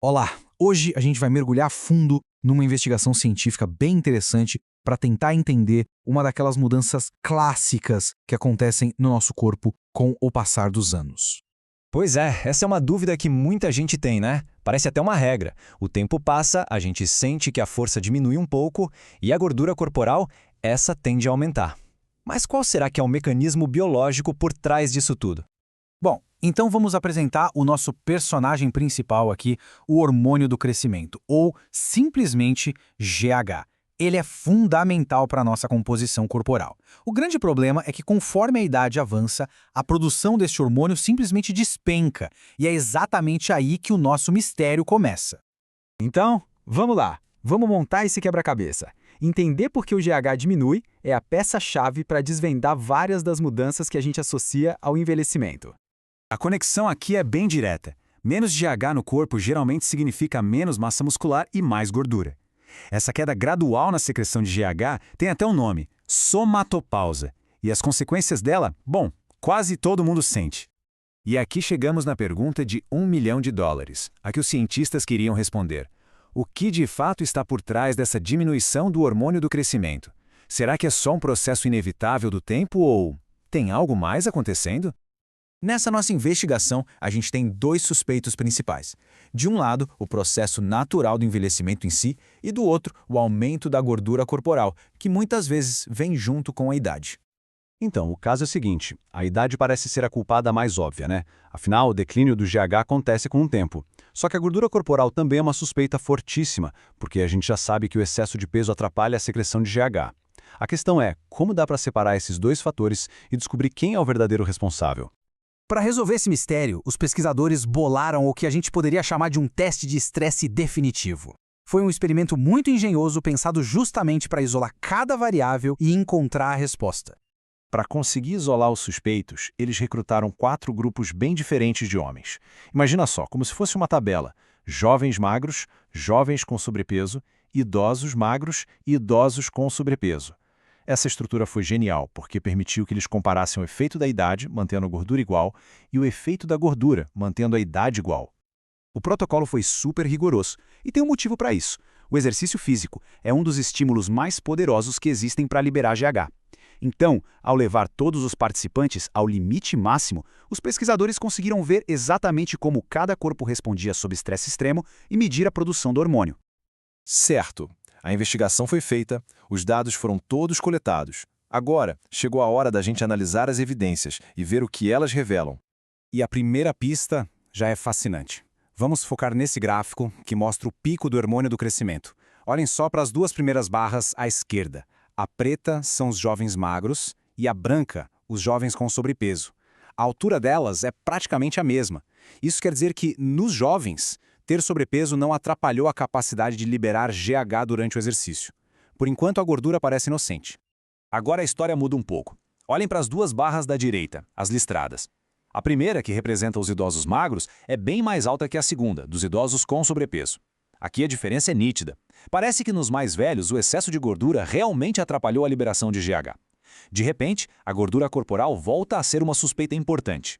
Olá! Hoje a gente vai mergulhar a fundo numa investigação científica bem interessante para tentar entender uma daquelas mudanças clássicas que acontecem no nosso corpo com o passar dos anos. Pois é, essa é uma dúvida que muita gente tem, né? Parece até uma regra. O tempo passa, a gente sente que a força diminui um pouco e a gordura corporal, essa tende a aumentar. Mas qual será que é o mecanismo biológico por trás disso tudo? Bom, então vamos apresentar o nosso personagem principal aqui, o hormônio do crescimento, ou simplesmente GH. Ele é fundamental para a nossa composição corporal. O grande problema é que conforme a idade avança, a produção deste hormônio simplesmente despenca, e é exatamente aí que o nosso mistério começa. Então, vamos lá. Vamos montar esse quebra-cabeça. Entender por que o GH diminui é a peça-chave para desvendar várias das mudanças que a gente associa ao envelhecimento. A conexão aqui é bem direta. Menos GH no corpo geralmente significa menos massa muscular e mais gordura. Essa queda gradual na secreção de GH tem até um nome, somatopausa. E as consequências dela, bom, quase todo mundo sente. E aqui chegamos na pergunta de $1 milhão, a que os cientistas queriam responder. O que de fato está por trás dessa diminuição do hormônio do crescimento? Será que é só um processo inevitável do tempo ou tem algo mais acontecendo? Nessa nossa investigação, a gente tem dois suspeitos principais. De um lado, o processo natural do envelhecimento em si, e do outro, o aumento da gordura corporal, que muitas vezes vem junto com a idade. Então, o caso é o seguinte, a idade parece ser a culpada mais óbvia, né? Afinal, o declínio do GH acontece com o tempo. Só que a gordura corporal também é uma suspeita fortíssima, porque a gente já sabe que o excesso de peso atrapalha a secreção de GH. A questão é, como dá para separar esses dois fatores e descobrir quem é o verdadeiro responsável? Para resolver esse mistério, os pesquisadores bolaram o que a gente poderia chamar de um teste de estresse definitivo. Foi um experimento muito engenhoso pensado justamente para isolar cada variável e encontrar a resposta. Para conseguir isolar os suspeitos, eles recrutaram 4 grupos bem diferentes de homens. Imagina só, como se fosse uma tabela. Jovens magros, jovens com sobrepeso, idosos magros e idosos com sobrepeso. Essa estrutura foi genial, porque permitiu que eles comparassem o efeito da idade, mantendo a gordura igual, e o efeito da gordura, mantendo a idade igual. O protocolo foi super rigoroso, e tem um motivo para isso. O exercício físico é um dos estímulos mais poderosos que existem para liberar GH. Então, ao levar todos os participantes ao limite máximo, os pesquisadores conseguiram ver exatamente como cada corpo respondia sob estresse extremo e medir a produção do hormônio. Certo. A investigação foi feita, os dados foram todos coletados. Agora, chegou a hora da gente analisar as evidências e ver o que elas revelam. E a primeira pista já é fascinante. Vamos focar nesse gráfico que mostra o pico do hormônio do crescimento. Olhem só para as duas primeiras barras à esquerda. A preta são os jovens magros e a branca, os jovens com sobrepeso. A altura delas é praticamente a mesma. Isso quer dizer que, nos jovens, ter sobrepeso não atrapalhou a capacidade de liberar GH durante o exercício. Por enquanto, a gordura parece inocente. Agora a história muda um pouco. Olhem para as duas barras da direita, as listradas. A primeira, que representa os idosos magros, é bem mais alta que a segunda, dos idosos com sobrepeso. Aqui a diferença é nítida. Parece que nos mais velhos o excesso de gordura realmente atrapalhou a liberação de GH. De repente, a gordura corporal volta a ser uma suspeita importante.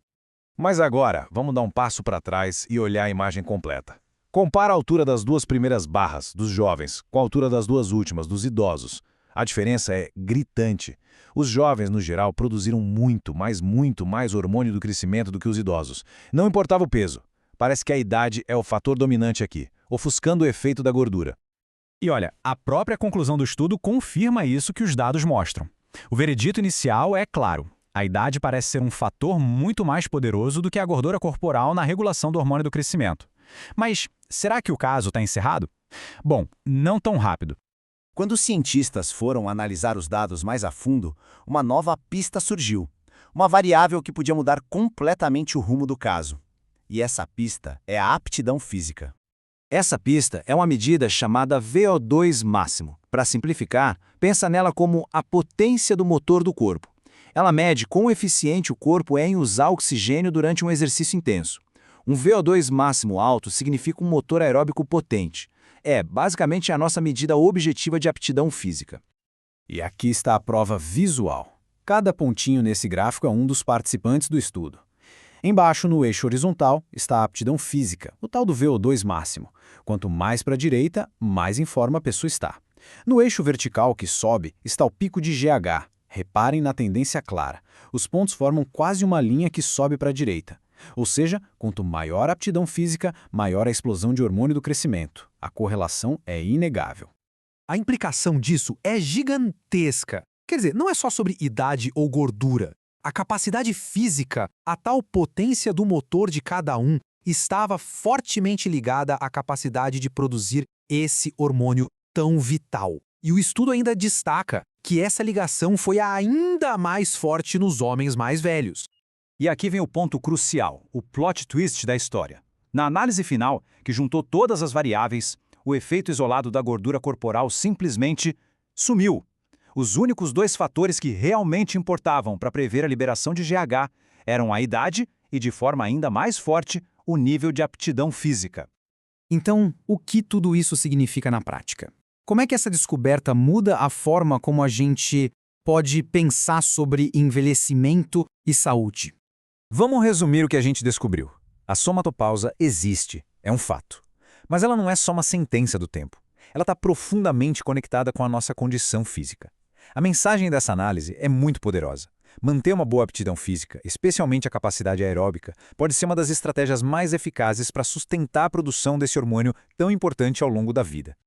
Mas agora, vamos dar um passo para trás e olhar a imagem completa. Compara a altura das duas primeiras barras, dos jovens, com a altura das duas últimas, dos idosos. A diferença é gritante. Os jovens, no geral, produziram muito mais hormônio do crescimento do que os idosos. Não importava o peso. Parece que a idade é o fator dominante aqui, ofuscando o efeito da gordura. E olha, a própria conclusão do estudo confirma isso que os dados mostram. O veredito inicial é claro. A idade parece ser um fator muito mais poderoso do que a gordura corporal na regulação do hormônio do crescimento. Mas será que o caso está encerrado? Bom, não tão rápido. Quando os cientistas foram analisar os dados mais a fundo, uma nova pista surgiu. Uma variável que podia mudar completamente o rumo do caso. E essa pista é a aptidão física. Essa pista é uma medida chamada VO2 máximo. Para simplificar, pensa nela como a potência do motor do corpo. Ela mede quão eficiente o corpo é em usar oxigênio durante um exercício intenso. Um VO2 máximo alto significa um motor aeróbico potente. É, basicamente, a nossa medida objetiva de aptidão física. E aqui está a prova visual. Cada pontinho nesse gráfico é um dos participantes do estudo. Embaixo, no eixo horizontal, está a aptidão física, o tal do VO2 máximo. Quanto mais para a direita, mais em forma a pessoa está. No eixo vertical que sobe está o pico de GH. Reparem na tendência clara. Os pontos formam quase uma linha que sobe para a direita. Ou seja, quanto maior a aptidão física, maior a explosão de hormônio do crescimento. A correlação é inegável. A implicação disso é gigantesca. Quer dizer, não é só sobre idade ou gordura. A capacidade física, a tal potência do motor de cada um, estava fortemente ligada à capacidade de produzir esse hormônio tão vital. E o estudo ainda destaca que essa ligação foi ainda mais forte nos homens mais velhos. E aqui vem o ponto crucial, o plot twist da história. Na análise final, que juntou todas as variáveis, o efeito isolado da gordura corporal simplesmente sumiu. Os únicos dois fatores que realmente importavam para prever a liberação de GH eram a idade e, de forma ainda mais forte, o nível de aptidão física. Então, o que tudo isso significa na prática? Como é que essa descoberta muda a forma como a gente pode pensar sobre envelhecimento e saúde? Vamos resumir o que a gente descobriu. A somatopausa existe, é um fato. Mas ela não é só uma sentença do tempo. Ela está profundamente conectada com a nossa condição física. A mensagem dessa análise é muito poderosa. Manter uma boa aptidão física, especialmente a capacidade aeróbica, pode ser uma das estratégias mais eficazes para sustentar a produção desse hormônio tão importante ao longo da vida.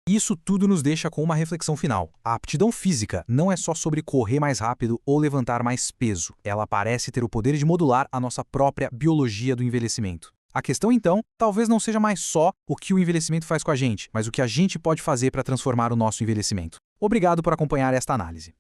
Isso tudo nos deixa com uma reflexão final. A aptidão física não é só sobre correr mais rápido ou levantar mais peso. Ela parece ter o poder de modular a nossa própria biologia do envelhecimento. A questão, então, talvez não seja mais só o que o envelhecimento faz com a gente, mas o que a gente pode fazer para transformar o nosso envelhecimento. Obrigado por acompanhar esta análise.